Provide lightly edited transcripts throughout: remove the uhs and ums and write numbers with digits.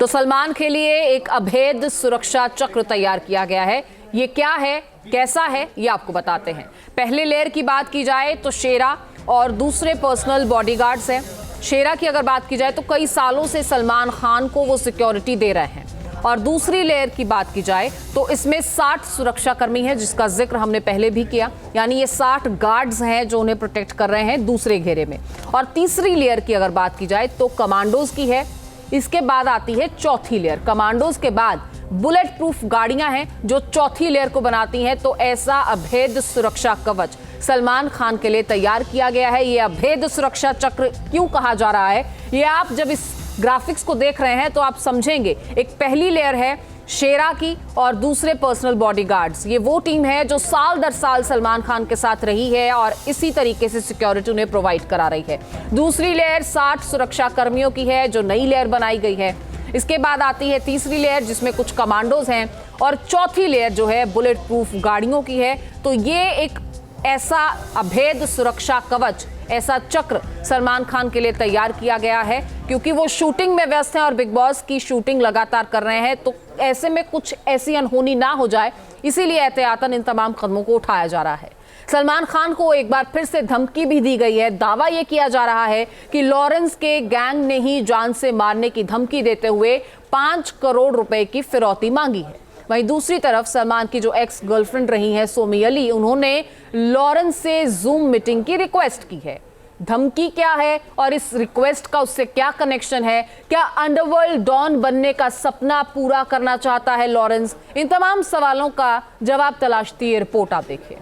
तो सलमान के लिए एक अभेद सुरक्षा चक्र तैयार किया गया है। ये क्या है, कैसा है, ये आपको बताते हैं। पहले लेयर की बात की जाए तो शेरा और दूसरे पर्सनल बॉडीगार्ड्स हैं। शेरा की अगर बात की जाए तो कई सालों से सलमान खान को वो सिक्योरिटी दे रहे हैं। और दूसरी लेयर की बात की जाए तो इसमें 60 सुरक्षाकर्मी हैं, जिसका जिक्र हमने पहले भी किया। यानी ये 60 गार्ड्स हैं जो उन्हें प्रोटेक्ट कर रहे हैं दूसरे घेरे में। और तीसरी लेयर की अगर बात की जाए तो कमांडोज की है। इसके बाद आती है चौथी लेयर। कमांडोज के बाद बुलेट प्रूफ गाड़ियां हैं जो चौथी लेयर को बनाती हैं। तो ऐसा अभेद सुरक्षा कवच सलमान खान के लिए तैयार किया गया है। ये अभेद सुरक्षा चक्र क्यों कहा जा रहा है, ये आप जब इस ग्राफिक्स को देख रहे हैं तो आप समझेंगे। एक पहली लेयर है शेरा की और दूसरे पर्सनल बॉडीगार्ड्स। ये वो टीम है जो साल दर साल सलमान खान के साथ रही है और इसी तरीके से सिक्योरिटी उन्हें प्रोवाइड करा रही है। दूसरी लेयर 60 सुरक्षा कर्मियों की है जो नई लेयर बनाई गई है। इसके बाद आती है तीसरी लेयर जिसमें कुछ कमांडोज हैं और चौथी लेयर जो है बुलेट प्रूफ गाड़ियों की है। तो ये एक ऐसा अभेद सुरक्षा कवच, ऐसा चक्र सलमान खान के लिए तैयार किया गया है क्योंकि वो शूटिंग में व्यस्त हैं और बिग बॉस की शूटिंग लगातार कर रहे हैं। तो ऐसे में कुछ ऐसी अनहोनी ना हो जाए, इसीलिए एहतियातन इन तमाम कदमों को उठाया जा रहा है। सलमान खान को एक बार फिर से धमकी भी दी गई है। दावा यह किया जा रहा है कि लॉरेंस के गैंग ने ही जान से मारने की धमकी देते हुए 5 करोड़ रुपए की फिरौती मांगी है। वहीं दूसरी तरफ सलमान की जो एक्स गर्लफ्रेंड रही है सोमी अली, उन्होंने लॉरेंस से जूम मीटिंग की रिक्वेस्ट की है। धमकी क्या है और इस रिक्वेस्ट का उससे क्या कनेक्शन है? क्या अंडरवर्ल्ड डॉन बनने का सपना पूरा करना चाहता है लॉरेंस? इन तमाम सवालों का जवाब तलाशती है रिपोर्ट, आप देखिए।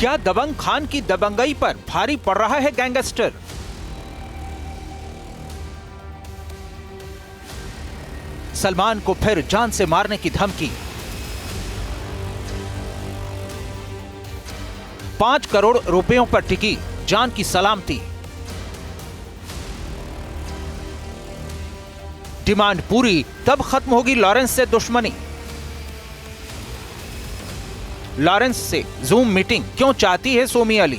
क्या दबंग खान की दबंगई पर भारी पड़ रहा है गैंगस्टर? सलमान को फिर जान से मारने की धमकी। 5 करोड़ रुपयों पर टिकी जान की सलामती। डिमांड पूरी तब खत्म होगी लॉरेंस से दुश्मनी। लॉरेंस से जूम मीटिंग क्यों चाहती है सोमी अली?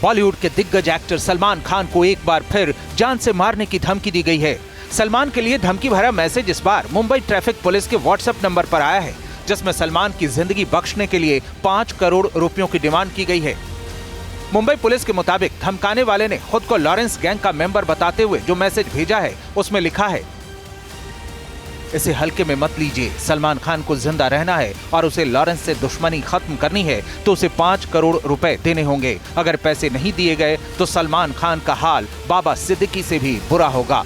बॉलीवुड के दिग्गज एक्टर सलमान खान को एक बार फिर जान से मारने की धमकी दी गई है। सलमान के लिए धमकी भरा मैसेज इस बार मुंबई ट्रैफिक पुलिस के व्हाट्सएप नंबर पर आया है, जिसमें सलमान की जिंदगी बख्शने के लिए 5 करोड़ रुपयों की डिमांड की गई है। मुंबई पुलिस के मुताबिक धमकाने वाले ने खुद को लॉरेंस गैंग का मेंबर बताते हुए जो मैसेज भेजा है उसमें लिखा है, इसे हल्के में मत लीजिए। सलमान खान को जिंदा रहना है और उसे लॉरेंस से दुश्मनी खत्म करनी है तो उसे 5 करोड़ रुपए देने होंगे। अगर पैसे नहीं दिए गए तो सलमान खान का हाल बाबा सिद्दीकी से भी बुरा होगा।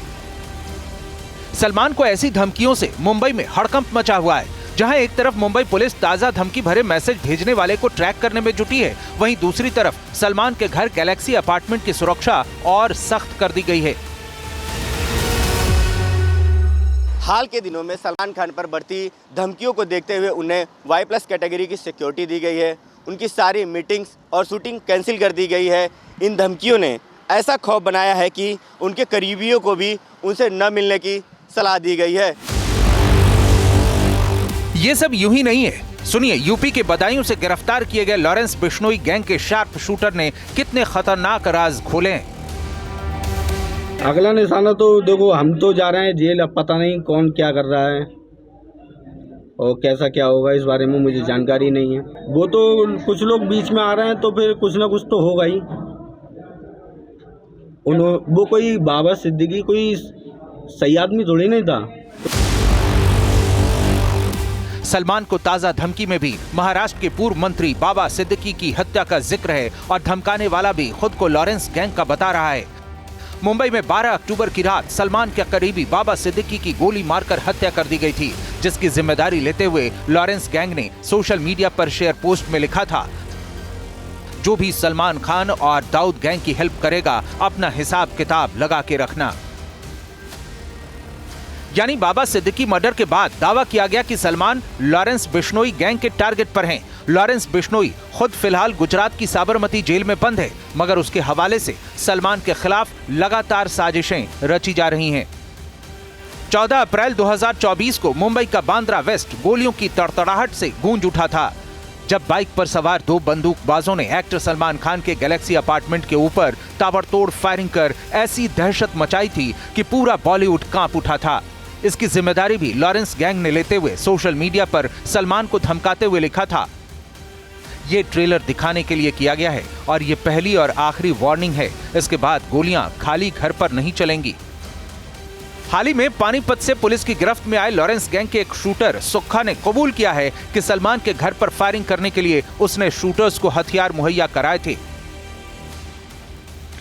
सलमान को ऐसी धमकियों से मुंबई में हड़कंप मचा हुआ है। जहां एक तरफ मुंबई पुलिस ताजा धमकी भरे मैसेज भेजने वाले को ट्रैक करने में जुटी है, वहीं दूसरी तरफ सलमान के घर गैलेक्सी अपार्टमेंट की सुरक्षा और सख्त कर दी गई है। हाल के दिनों में सलमान खान पर बढ़ती धमकियों को देखते हुए उन्हें Y+ कैटेगरी की सिक्योरिटी दी गई है। उनकी सारी मीटिंग्स और शूटिंग कैंसिल कर दी गई है। इन धमकियों ने ऐसा खौफ बनाया है कि उनके करीबियों को भी उनसे न मिलने की सलाह दी गई है। ये सब यूं ही नहीं है। सुनिए, यूपी के बदायूं से गिरफ्तार किए गए लॉरेंस बिश्नोई गैंग के शार्प शूटर ने कितने खतरनाक राज खोले हैं। अगला निशाना तो देखो, हम तो जा रहे हैं जेल। अब पता नहीं कौन क्या कर रहा है और कैसा क्या होगा, इस बारे में मुझे जानकारी नहीं है। वो तो कुछ लोग बीच में आ रहे हैं तो फिर कुछ ना कुछ तो होगा ही। वो कोई बाबा सिद्दीकी कोई सही आदमी थोड़ी नहीं था। सलमान को ताजा धमकी में भी महाराष्ट्र के पूर्व मंत्री बाबा सिद्दीकी की हत्या का जिक्र है और धमकाने वाला भी खुद को लॉरेंस गैंग का बता रहा है। मुंबई में 12 अक्टूबर की रात सलमान के करीबी बाबा सिद्दीकी की गोली मारकर हत्या कर दी गई थी, जिसकी जिम्मेदारी लेते हुए लॉरेंस गैंग ने सोशल मीडिया पर शेयर पोस्ट में लिखा था, जो भी सलमान खान और दाऊद गैंग की हेल्प करेगा अपना हिसाब किताब लगा के रखना। यानी बाबा सिद्दीकी मर्डर के बाद दावा किया गया कि सलमान लॉरेंस बिश्नोई गैंग के टारगेट पर हैं। लॉरेंस बिश्नोई खुद फिलहाल गुजरात की साबरमती जेल में बंद है, मगर उसके हवाले से सलमान के खिलाफ लगातार साजिशें रची जा रही हैं। 14 अप्रैल 2024 को मुंबई का बांद्रा वेस्ट गोलियों की तड़तड़ाहट से गूंज उठा था, जब बाइक पर सवार 2 बंदूकबाजों ने एक्टर सलमान खान के गैलेक्सी अपार्टमेंट के ऊपर ताबड़तोड़ फायरिंग कर ऐसी दहशत मचाई थी कि पूरा बॉलीवुड कांप उठा था। इसकी जिम्मेदारी भी लॉरेंस गैंग ने लेते हुए सोशल मीडिया पर सलमान को धमकाते हुए लिखा था। ये ट्रेलर दिखाने के लिए किया गया है और ये पहली और आखिरी वार्निंग है। इसके बाद गोलियां खाली घर पर नहीं चलेंगी। हाल ही में पानीपत से पुलिस की गिरफ्त में आए लॉरेंस गैंग के एक शूटर सुक्खा ने कबूल किया है कि सलमान के घर पर फायरिंग करने के लिए उसने शूटर्स को हथियार मुहैया कराए थे।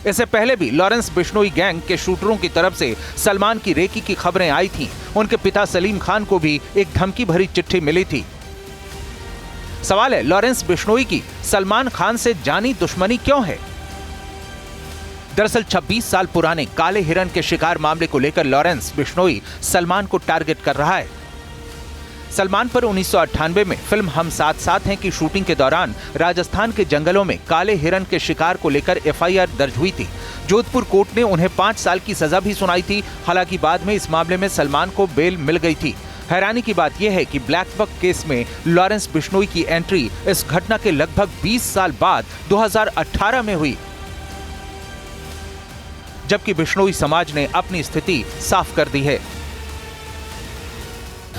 इससे पहले भी लॉरेंस बिश्नोई गैंग के शूटरों की तरफ से सलमान की रेकी की खबरें आई थीं। उनके पिता सलीम खान को भी एक धमकी भरी चिट्ठी मिली थी। सवाल है, लॉरेंस बिश्नोई की सलमान खान से जानी दुश्मनी क्यों है? दरअसल 26 साल पुराने काले हिरन के शिकार मामले को लेकर लॉरेंस बिश्नोई सलमान को टारगेट कर रहा है। सलमान पर 1998 में फिल्म हम साथ साथ हैं की शूटिंग के दौरान राजस्थान के जंगलों में काले हिरन के शिकार को लेकर एफआईआर दर्ज हुई थी। जोधपुर कोर्ट ने उन्हें 5 साल की सजा भी सुनाई थी। हालांकि बाद में इस मामले में सलमान को बेल मिल गई थी। हैरानी की बात यह है कि ब्लैक बक केस में लॉरेंस बिश्नोई की एंट्री इस घटना के लगभग 20 साल बाद 2018 में हुई, जबकि बिश्नोई समाज ने अपनी स्थिति साफ कर दी है।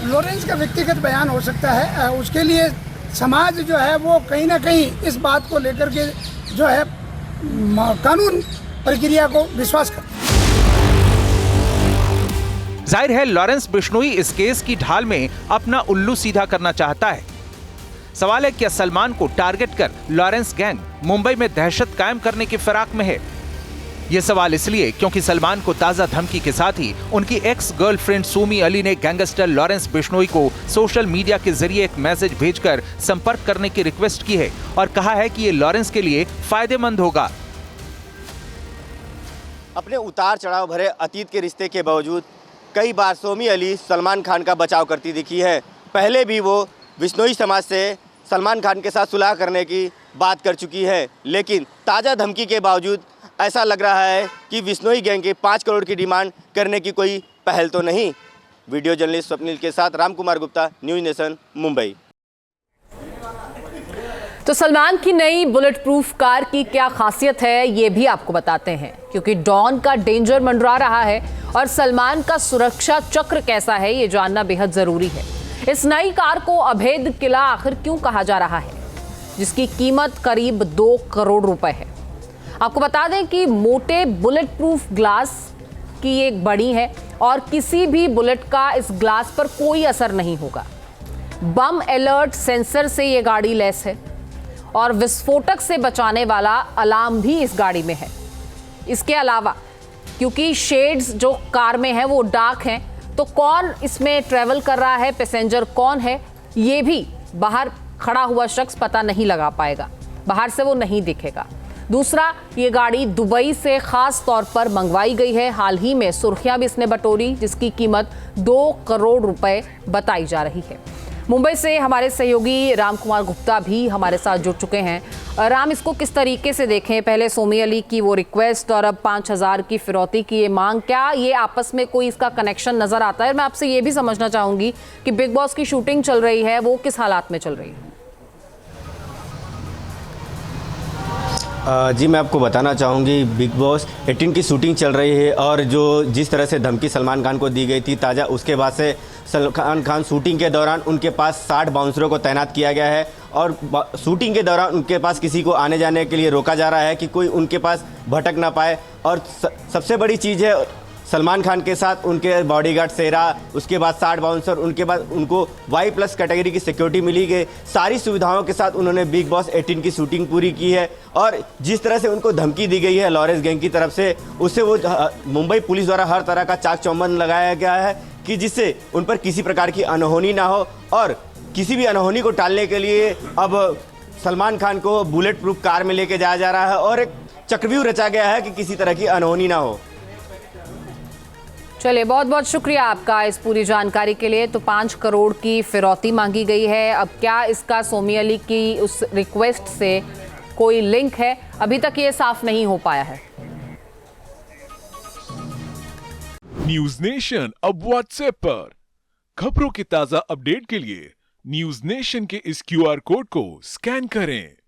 लॉरेंस का व्यक्तिगत बयान हो सकता है, उसके लिए समाज जो है वो कहीं ना कहीं इस बात को लेकर के जो है कानून प्रक्रिया को विश्वास करता है। जाहिर है लॉरेंस बिश्नोई इस केस की ढाल में अपना उल्लू सीधा करना चाहता है। सवाल है, क्या सलमान को टारगेट कर लॉरेंस गैंग मुंबई में दहशत कायम करने की फिराक में है? यह सवाल इसलिए क्योंकि सलमान को ताजा धमकी के साथ ही उनकी एक्स गर्लफ्रेंड सुमी अली ने गैंगस्टर लॉरेंस बिश्नोई को सोशल मीडिया के जरिए एक मैसेज भेजकर संपर्क करने की रिक्वेस्ट की है और कहा है कि ये लॉरेंस के लिए फायदेमंद होगा। अपने उतार चढ़ाव भरे अतीत के रिश्ते के बावजूद कई बार सोमी अली सलमान खान का बचाव करती दिखी है। पहले भी वो बिश्नोई समाज से सलमान खान के साथ सुलह करने की बात कर चुकी है, लेकिन ताज़ा धमकी के बावजूद ऐसा लग रहा है कि बिश्नोई गैंग के 5 करोड़ की डिमांड करने की कोई पहल तो नहीं। वीडियो जर्नलिस्ट स्वप्निल के साथ रामकुमार गुप्ता, न्यूज़ नेशन, मुंबई। तो सलमान की नई बुलेट प्रूफ कार की क्या खासियत है ये भी आपको बताते हैं, क्योंकि डॉन का डेंजर मंडरा रहा है और सलमान का सुरक्षा चक्र कैसा है ये जानना बेहद जरूरी है। इस नई कार को अभेद किला आखिर क्यों कहा जा रहा है, जिसकी कीमत करीब 2 करोड़ रुपए है। आपको बता दें कि मोटे बुलेट प्रूफ ग्लास की एक बड़ी है और किसी भी बुलेट का इस ग्लास पर कोई असर नहीं होगा। बम अलर्ट सेंसर से ये गाड़ी लैस है और विस्फोटक से बचाने वाला अलार्म भी इस गाड़ी में है। इसके अलावा क्योंकि शेड्स जो कार में है वो डार्क हैं, तो कौन इसमें ट्रैवल कर रहा है, पैसेंजर कौन है, ये भी बाहर खड़ा हुआ शख्स पता नहीं लगा पाएगा, बाहर से वो नहीं दिखेगा। दूसरा, ये गाड़ी दुबई से खास तौर पर मंगवाई गई है। हाल ही में सुर्खियां भी इसने बटोरी, जिसकी कीमत 2 करोड़ रुपए बताई जा रही है। मुंबई से हमारे सहयोगी रामकुमार गुप्ता भी हमारे साथ जुड़ चुके हैं। राम, इसको किस तरीके से देखें? पहले सोमी अली की वो रिक्वेस्ट और अब 5,000 की फिरौती की ये मांग, क्या ये आपस में कोई इसका कनेक्शन नजर आता है? मैं आपसे ये भी समझना चाहूंगी कि बिग बॉस की शूटिंग चल रही है, वो किस हालात में चल रही है? जी, मैं आपको बताना चाहूँगी, बिग बॉस 18 की शूटिंग चल रही है और जिस तरह से धमकी सलमान खान को दी गई थी ताज़ा, उसके बाद से सलमान खान शूटिंग के दौरान उनके पास 60 बाउंसरों को तैनात किया गया है और शूटिंग के दौरान उनके पास किसी को आने जाने के लिए रोका जा रहा है कि कोई उनके पास भटक ना पाए। और सबसे बड़ी चीज़ है, सलमान खान के साथ उनके बॉडीगार्ड सेरा, उसके बाद 60 बाउंसर, उनके बाद उनको Y+ कैटेगरी की सिक्योरिटी मिली गई। सारी सुविधाओं के साथ उन्होंने बिग बॉस 18 की शूटिंग पूरी की है और जिस तरह से उनको धमकी दी गई है लॉरेंस गैंग की तरफ से, उससे वो मुंबई पुलिस द्वारा हर तरह का चाक चौबंद लगाया गया है कि जिससे उन पर किसी प्रकार की अनहोनी ना हो। और किसी भी अनहोनी को टालने के लिए अब सलमान खान को बुलेट प्रूफ कार में लेके जाया जा रहा है और एक चक्रव्यूह रचा गया है कि किसी तरह की अनहोनी ना हो। चलिए, बहुत बहुत शुक्रिया आपका इस पूरी जानकारी के लिए। तो 5 करोड़ की फिरौती मांगी गई है। अब क्या इसका सोमी अली की उस रिक्वेस्ट से कोई लिंक है, अभी तक ये साफ नहीं हो पाया है। न्यूज नेशन अब व्हाट्सएप पर खबरों के ताजा अपडेट के लिए न्यूज नेशन के इस QR कोड को स्कैन करें।